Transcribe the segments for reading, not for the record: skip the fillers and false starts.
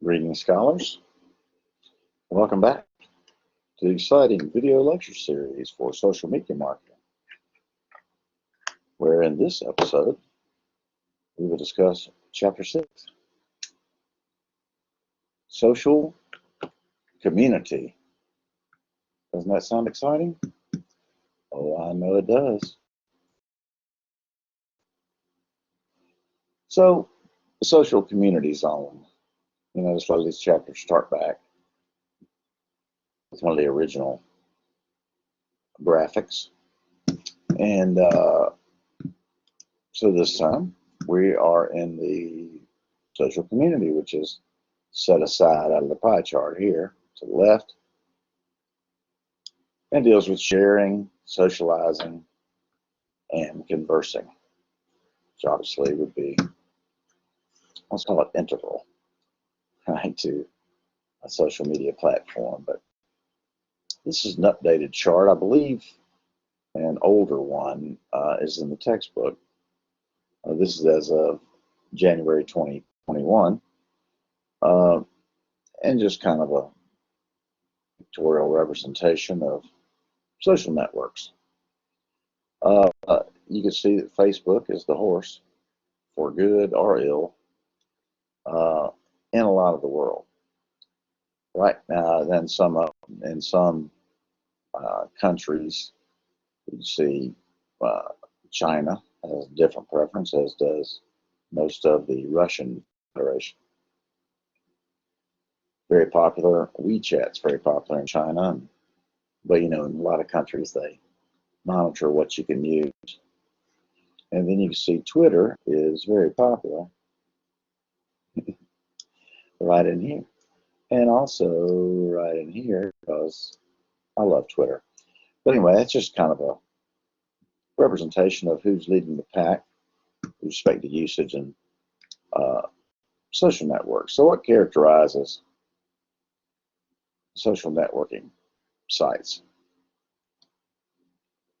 Greetings, scholars. Welcome back to the exciting video lecture series for social media marketing, where in this episode we will discuss Chapter 6, Social Community. Doesn't that sound exciting? Oh, I know it does. So, the social community zone. You notice a lot of these chapters start back with one of the original graphics. And so this time we are in the social community, which is set aside out of the pie chart here to the left, and deals with sharing, socializing, and conversing, which obviously would be, let's call it integral, right, to a social media platform. But this is an updated chart. I believe an older one is in the textbook. This is as of January 2021, and just kind of a pictorial representation of social networks. You can see that Facebook is the horse, for good or ill, in a lot of the world. Right now, then in some countries, you see China has a different preference, as does most of the Russian Federation. Very popular. WeChat's very popular in China, but in a lot of countries they monitor what you can use. And then you can see Twitter is very popular right in here, and also right in here, because I love Twitter. But anyway, that's just kind of a representation of who's leading the pack with respect to usage and social networks. So what characterizes social networking sites?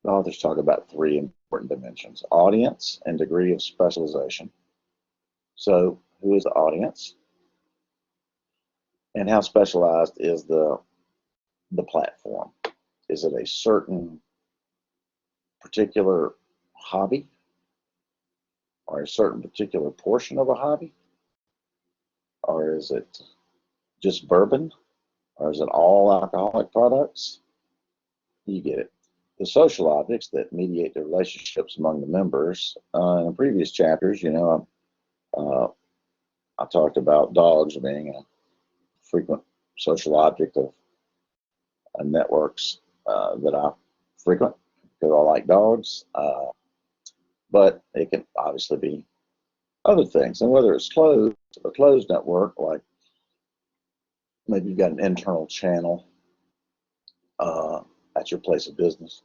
The authors talk about three important dimensions: audience and degree of specialization. So who is the audience? And how specialized is the platform? Is it a certain particular hobby, or a certain particular portion of a hobby? Or is it just bourbon? Or is it all alcoholic products? You get it. The social objects that mediate the relationships among the members. In previous chapters, I talked about dogs being a frequent social object of networks that I frequent, because I like dogs. But it can obviously be other things. And whether it's a closed network, like maybe you've got an internal channel at your place of business,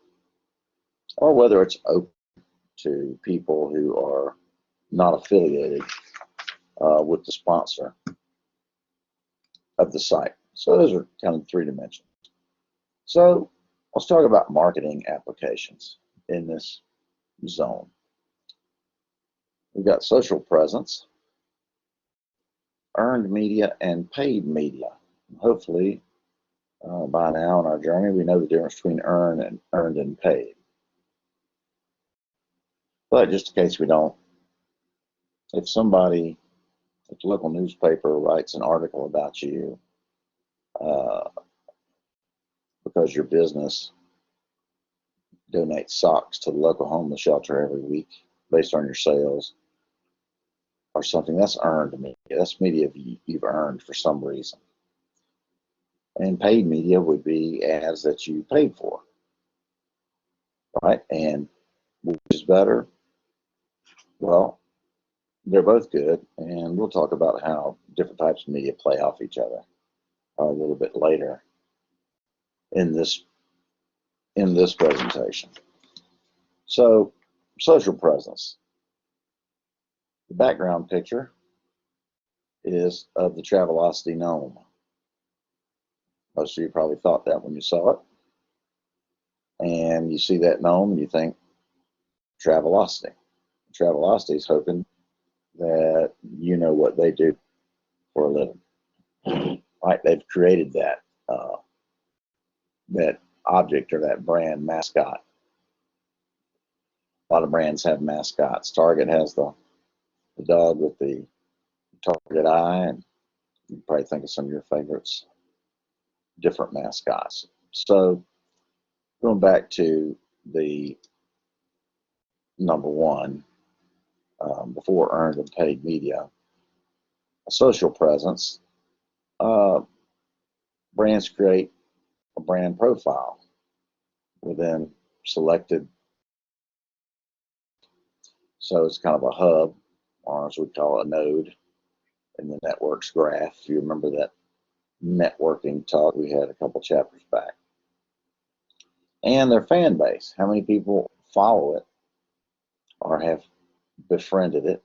or whether it's open to people who are not affiliated with the sponsor of the site. So those are kind of three dimensions. So let's talk about marketing applications in this zone. We've got social presence, earned media, and paid media. Hopefully, by now in our journey, we know the difference between earned and paid. But just in case we don't, if the local newspaper writes an article about you because your business donates socks to the local homeless shelter every week based on your sales or something, that's earned media. That's media you've earned for some reason. And paid media would be ads that you paid for, right? And which is better? Well, they're both good, and we'll talk about how different types of media play off each other a little bit later in this presentation. So, social presence. The background picture is of the Travelocity gnome. Most of you probably thought that when you saw it. And you see that gnome and you think Travelocity. Travelocity is hoping that you know what they do for a living. right? They've created that object or that brand mascot. A lot of brands have mascots. Target has the dog with the target eye, and you can probably think of some of your favorites, different mascots. So going back to the number one, before earned and paid media, a social presence. Brands create a brand profile within selected. So it's kind of a hub, or as we call it, a node in the network's graph. If you remember that networking talk we had a couple chapters back. And their fan base, how many people follow it or have befriended it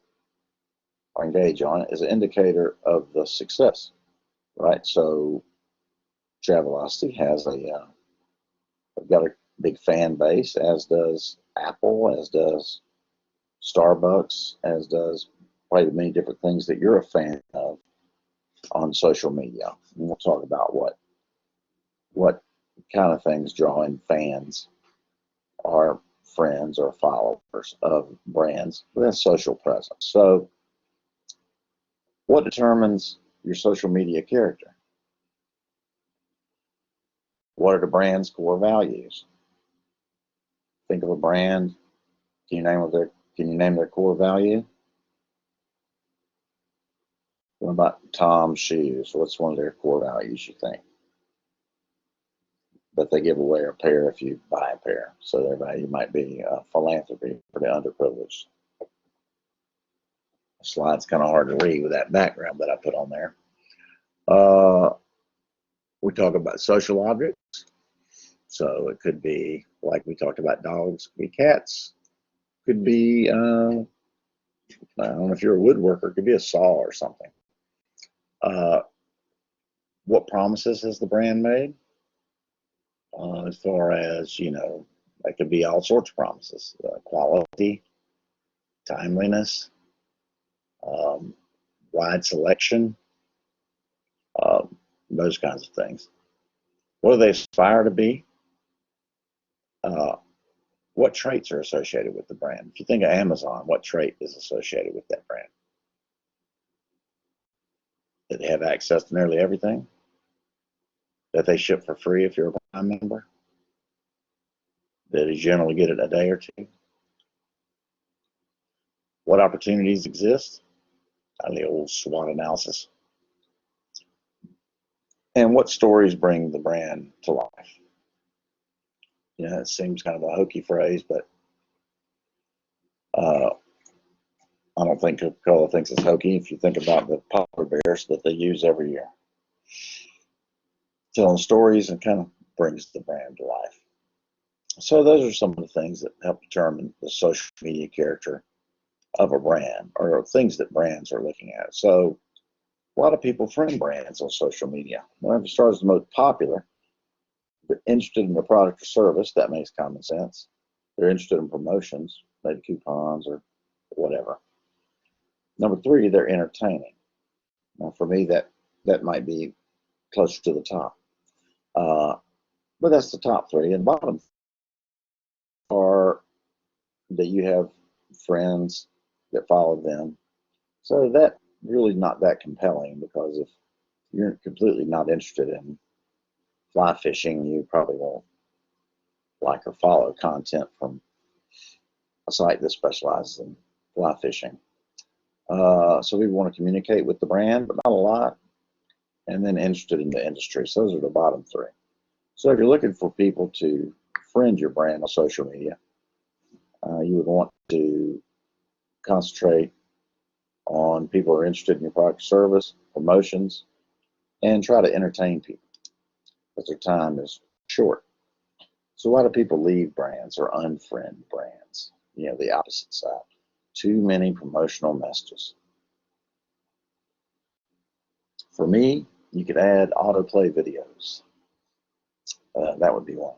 or engage on it, is an indicator of the success, right? So Travelocity has they've got a big fan base, as does Apple, as does Starbucks, as does probably many different things that you're a fan of on social media. And we'll talk about what kind of things draw in fans or friends or followers of brands. But that's social presence. So what determines your social media character? What are the brand's core values? Think of a brand. Can you name their core value? What about Tom's shoes? What's one of their core values, you think? But they give away a pair if you buy a pair. So their value might be philanthropy for the underprivileged. The slide's kind of hard to read with that background that I put on there. We talk about social objects. So it could be, like we talked about dogs, could be cats, could be, I don't know if you're a woodworker, it could be a saw or something. What promises has the brand made? As far as, it could be all sorts of promises, quality, timeliness, wide selection, those kinds of things. What do they aspire to be? What traits are associated with the brand? If you think of Amazon, what trait is associated with that brand? That they have access to nearly everything? That they ship for free if you're a Prime member? That you generally get it a day or two? What opportunities exist? The old SWOT analysis. And what stories bring the brand to life? It seems kind of a hokey phrase, but I don't think Coca-Cola thinks it's hokey if you think about the polar bears that they use every year. Telling stories and kind of brings the brand to life. So those are some of the things that help determine the social media character of a brand, or things that brands are looking at. So a lot of people friend brands on social media. Well, if it starts the most popular, they're interested in the product or service. That makes common sense. They're interested in promotions, maybe coupons or whatever. Number three, they're entertaining. Now, for me, that might be closer to the top. But that's the top three. And bottom are that you have friends that follow them. So that really not that compelling, because if you're completely not interested in fly fishing, you probably won't like or follow content from a site that specializes in fly fishing. So we want to communicate with the brand, but not a lot, and then interested in the industry. So those are the bottom three. So if you're looking for people to friend your brand on social media, you would want to concentrate on people who are interested in your product or service, promotions, and try to entertain people, because their time is short. So why do people leave brands or unfriend brands? The opposite side. Too many promotional messages. For me, you could add autoplay videos. That would be one.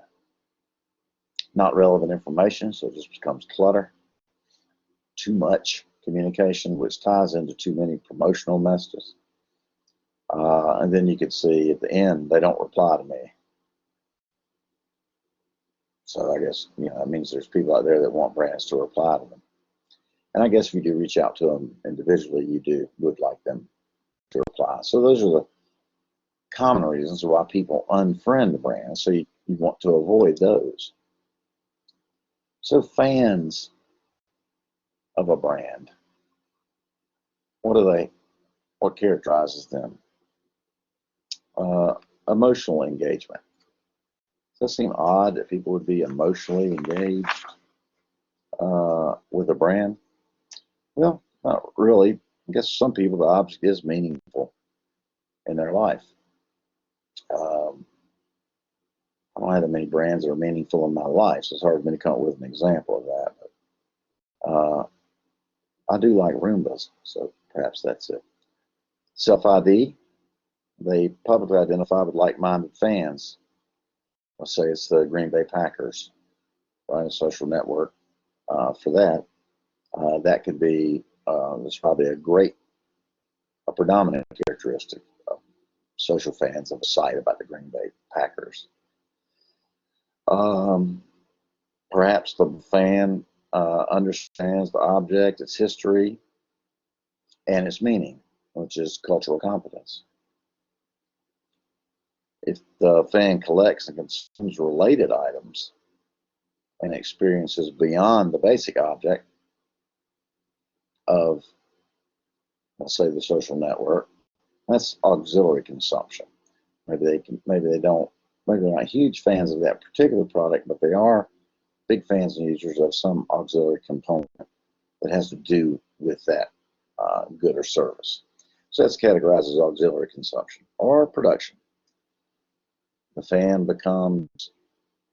Not relevant information, so it just becomes clutter. Too much communication, which ties into too many promotional messages. And then you could see at the end, they don't reply to me. So I guess, that means there's people out there that want brands to reply to them. And I guess if you do reach out to them individually, you would like them to reply. So those are the common reasons why people unfriend brands. So you want to avoid those. So fans of a brand, what characterizes them? Emotional engagement. Does it seem odd that people would be emotionally engaged with a brand? Well, not really. I guess some people, the object is meaningful in their life. I don't have that many brands that are meaningful in my life, so it's hard for me to come up with an example of that. But I do like Roombas, so perhaps that's it. Self-ID, they publicly identify with like-minded fans. Let's say it's the Green Bay Packers, right? A social network for that. That could be, there's probably a predominant characteristic of social fans of a site about the Green Bay Packers. Perhaps the fan understands the object, its history, and its meaning, which is cultural competence. If the fan collects and consumes related items and experiences beyond the basic object of, let's say, the social network, that's auxiliary consumption. Maybe they're not huge fans of that particular product, but they are big fans and users of some auxiliary component that has to do with that good or service. So that's categorized as auxiliary consumption or production. The fan becomes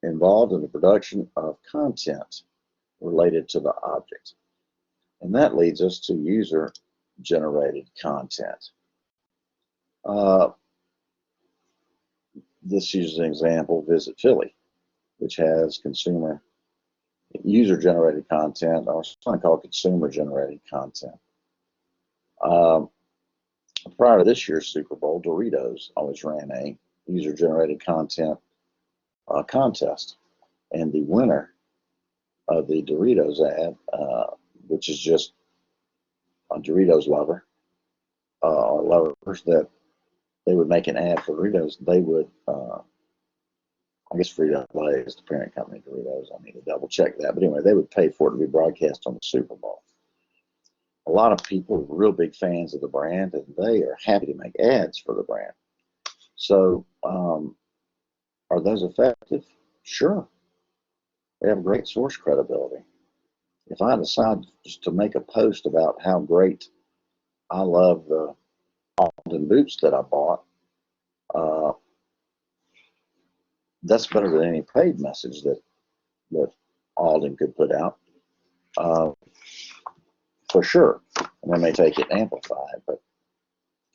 involved in the production of content related to the object. And that leads us to user-generated content. This uses an example, Visit Philly, which has user-generated content, or something called consumer-generated content. Prior to this year's Super Bowl, Doritos always ran a user-generated content contest, and the winner of the Doritos ad, which is just a Doritos lover, or lovers that they would make an ad for Doritos, they would, I guess Frito-Lay is the parent company of Doritos. I need to double check that. But anyway, they would pay for it to be broadcast on the Super Bowl. A lot of people are real big fans of the brand, and they are happy to make ads for the brand. So, are those effective? Sure. They have great source credibility. If I decide just to make a post about how great I love the Alden boots that I bought, that's better than any paid message that Alden could put out, for sure. And they may take it and amplify it, but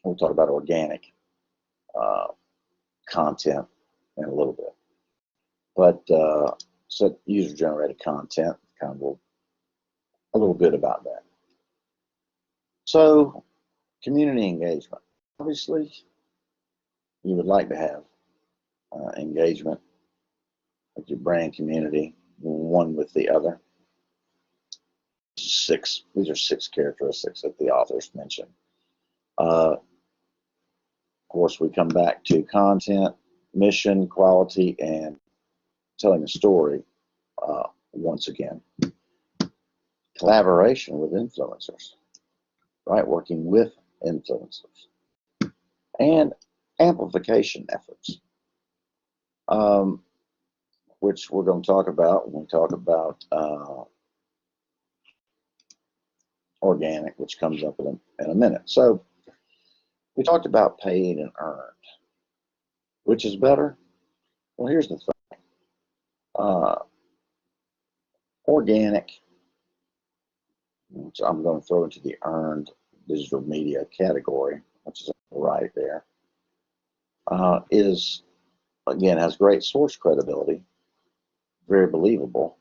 we'll talk about organic content in a little bit. But so user-generated content, kind of a little bit about that. So community engagement. Obviously, you would like to have engagement with your brand community, one with the other. These are six characteristics that the authors mention. Of course, we come back to content, mission, quality, and telling a story once again. Collaboration with influencers, right? Working with influencers. And amplification efforts, which we're going to talk about when we talk about organic, which comes up in a minute. So we talked about paid and earned. Which is better? Well, here's the thing. Organic, which I'm going to throw into the earned digital media category, which is right there, is, again, has great source credibility, very believable,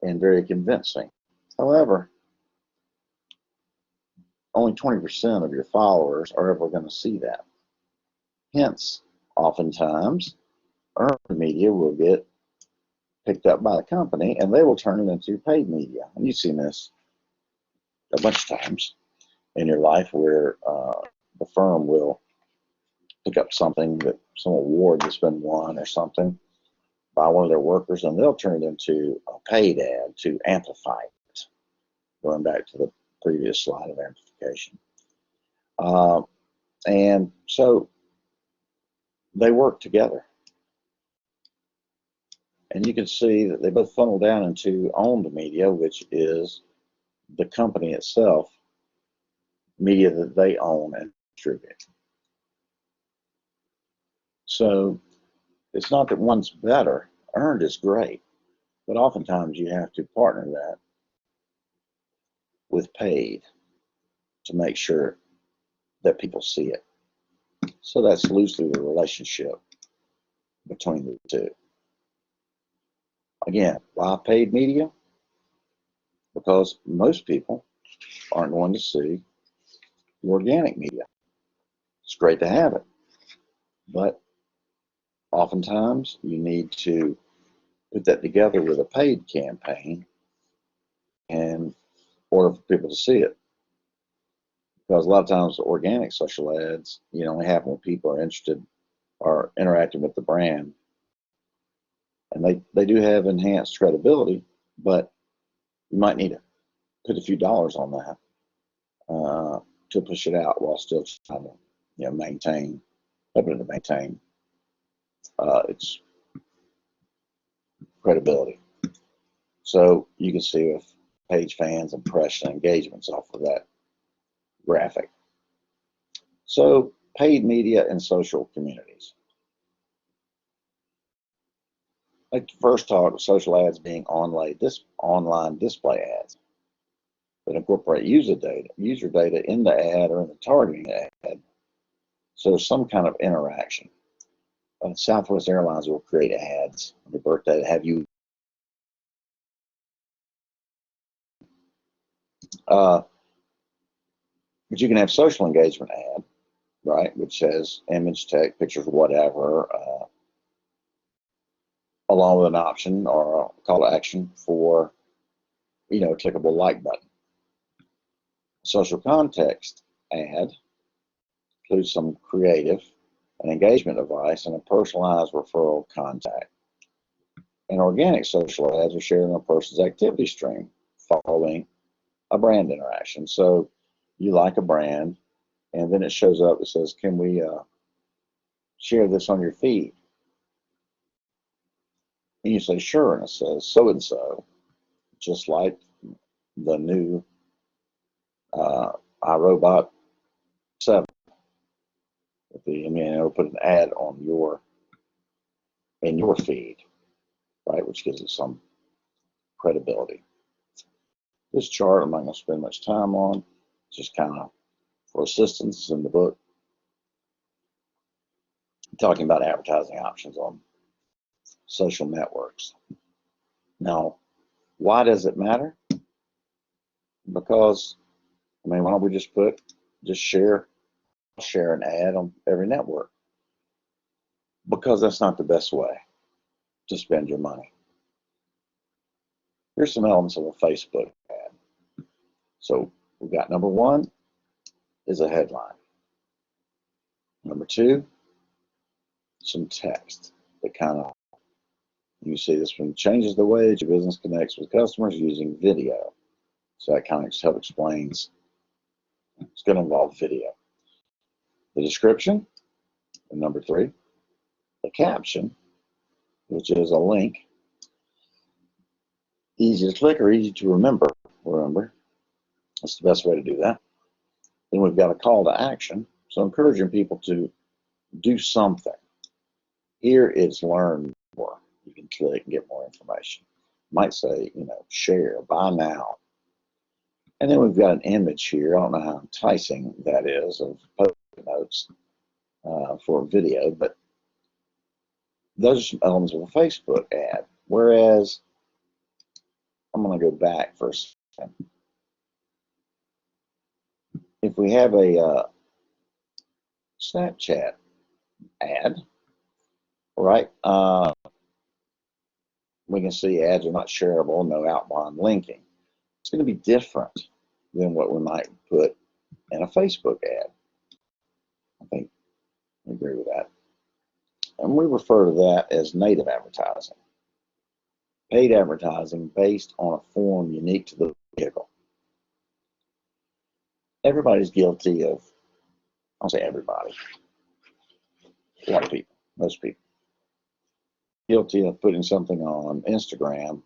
and very convincing. However, only 20% of your followers are ever going to see that. Hence, oftentimes, earned media will get picked up by the company and they will turn it into paid media. And you've seen this a bunch of times in your life where the firm will pick up something, that some award that's been won or something by one of their workers, and they'll turn it into a paid ad to amplify it, going back to the previous slide of amplification. And so they work together. And you can see that they both funnel down into owned media, which is the company itself, media that they own and distribute. So it's not that one's better. Earned is great, but oftentimes you have to partner that with paid to make sure that people see it. So that's loosely the relationship between the two. Again, why paid media? Because most people aren't going to see the organic media. It's great to have it, but oftentimes you need to put that together with a paid campaign in order for people to see it. Because a lot of times the organic social ads, only happen when people are interested or interacting with the brand. And they do have enhanced credibility, but you might need to put a few dollars on that to push it out while still trying to, helping it to maintain its credibility. So you can see with page fans, impression, engagements off of that graphic. So paid media and social communities. Like to first talk of social ads being online display ads that incorporate user data in the ad or in the targeting ad. So some kind of interaction. Southwest Airlines will create ads on your birthday to have you. But you can have social engagement ad, right, which has image, text, pictures, whatever, along with an option or a call to action for, a clickable like button. Social context ad includes some creative and engagement advice and a personalized referral contact. And organic social ads are sharing a person's activity stream following a brand interaction. So you like a brand, and then it shows up, it says, can we share this on your feed? And you say, sure, and it says, so-and-so, just like the new iRobot 7. It'll put an ad on in your feed, right, which gives it some credibility. This chart I'm not going to spend much time on, just kind of for assistance in the book, talking about advertising options on social networks. Now, why does it matter? Because, why don't we just share an ad on every network? Because that's not the best way to spend your money. Here's some elements of a Facebook ad. So we've got number one is a headline. Number two, some text that you see this one changes the way that your business connects with customers using video. So that kind of help explains it's going to involve video. The description, and number three, the caption, which is a link, easy to click or easy to remember. That's the best way to do that. Then we've got a call to action, so encouraging people to do something. Here is learn more. You can click and get more information. Might say, share, buy now. And then we've got an image here. I don't know how enticing that is of post-it notes for video, but those are some elements of a Facebook ad. Whereas, I'm going to go back for a second. if we have a Snapchat ad, right? We can see ads are not shareable, no outbound linking. It's going to be different than what we might put in a Facebook ad. I think I agree with that. And we refer to that as native advertising. Paid advertising based on a form unique to the vehicle. Everybody's guilty of, I'll say everybody, a lot of people, most people, guilty of putting something on Instagram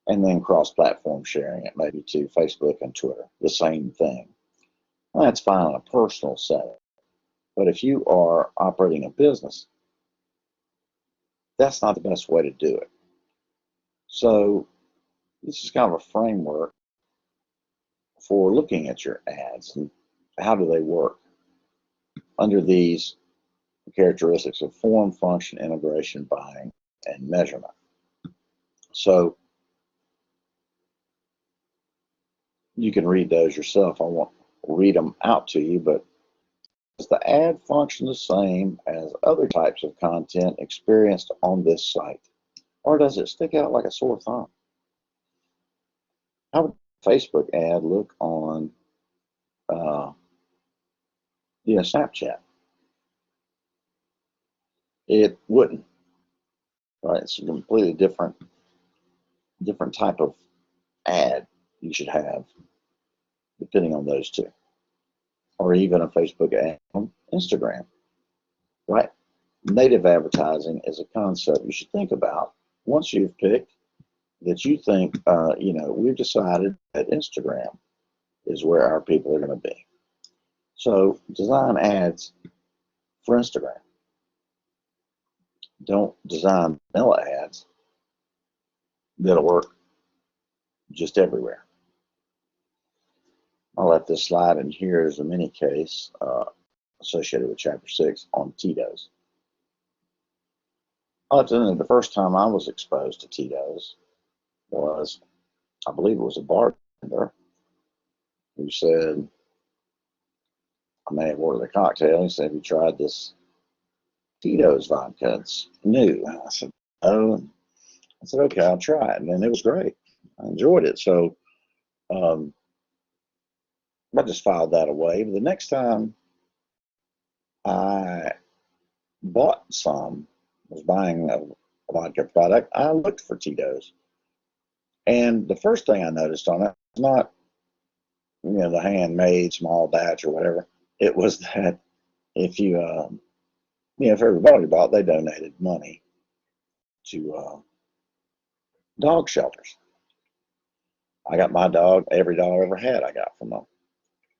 and then cross-platform sharing it, maybe to Facebook and Twitter, the same thing. Well, that's fine in a personal setting. But if you are operating a business, that's not the best way to do it. So this is kind of a framework for looking at your ads and how do they work under these characteristics of form, function, integration, buying, and measurement. So you can read those yourself. I won't read them out to you, but does the ad function the same as other types of content experienced on this site? Or does it stick out like a sore thumb? How would a Facebook ad look on Snapchat? It wouldn't, right? It's a completely different type of ad you should have depending on those two. Or even a Facebook ad on Instagram, right? Native advertising is a concept you should think about once you've picked that you think, we've decided that Instagram is where our people are going to be. So design ads for Instagram. Don't design vanilla ads that'll work just everywhere. I'll let this slide in here as a mini case associated with Chapter 6 on Tito's. The first time I was exposed to Tito's was, I believe it was a bartender who said, I may have ordered a cocktail. He said, have you tried this Tito's vodka? It's new. I said, oh. I said, okay, I'll try it. And it was great. I enjoyed it. So I just filed that away. But the next time I bought some, was buying a vodka product, I looked for Tito's. And the first thing I noticed on it was not, the handmade small batch or whatever. It was that if you, if everybody bought, they donated money to dog shelters. I got my dog, every dog I ever had, I got from a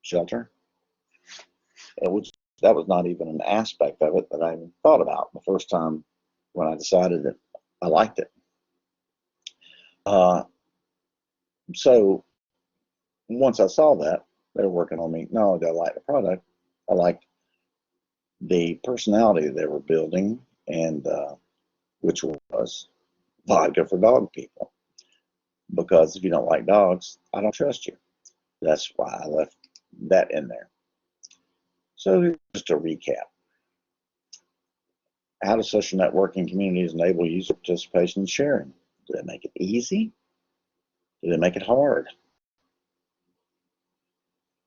shelter. That was not even an aspect of it that I even thought about the first time when I decided that I liked it. So once I saw that, they were working on me. Not only did I like the product, I liked the personality they were building, and which was vodka for dog people. Because if you don't like dogs, I don't trust you. That's why I left that in there. So just to recap, how do social networking communities enable user participation and sharing? Do they make it easy? Do they make it hard?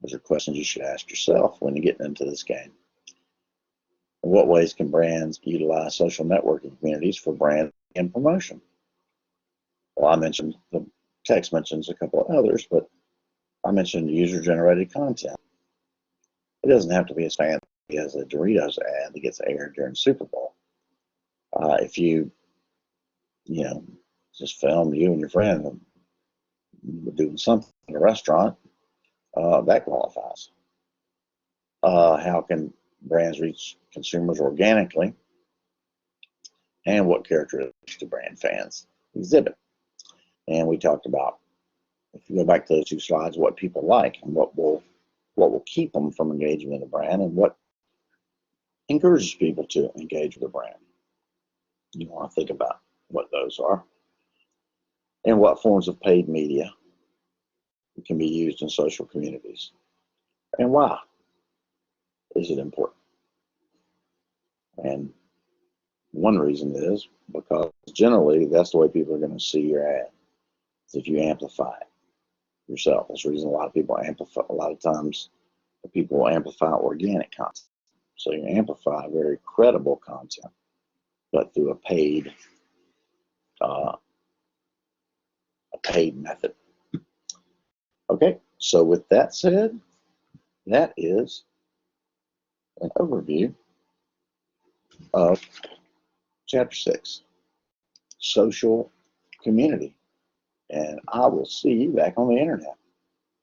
Those are questions you should ask yourself when you're getting into this game. In what ways can brands utilize social networking communities for brand and promotion? Well, I mentioned, the text mentions a couple of others, but I mentioned user-generated content. It doesn't have to be as fancy as a Doritos ad that gets aired during Super Bowl. If you, just film you and your friend doing something in a restaurant, that qualifies. How can brands reach consumers organically? And what characteristics do brand fans exhibit? And we talked about, if you go back to those two slides, what people like and what will keep them from engaging with the brand and what encourages people to engage with the brand. You want to think about what those are and what forms of paid media can be used in social communities. And why is it important? And one reason is because generally that's the way people are going to see your ad, is if you amplify it yourself. That's the reason a lot of people amplify. A lot of times people will amplify organic content. So you amplify very credible content, but through a paid method. Okay, so with that said, that is an overview of Chapter 6, Social Community. And I will see you back on the internet.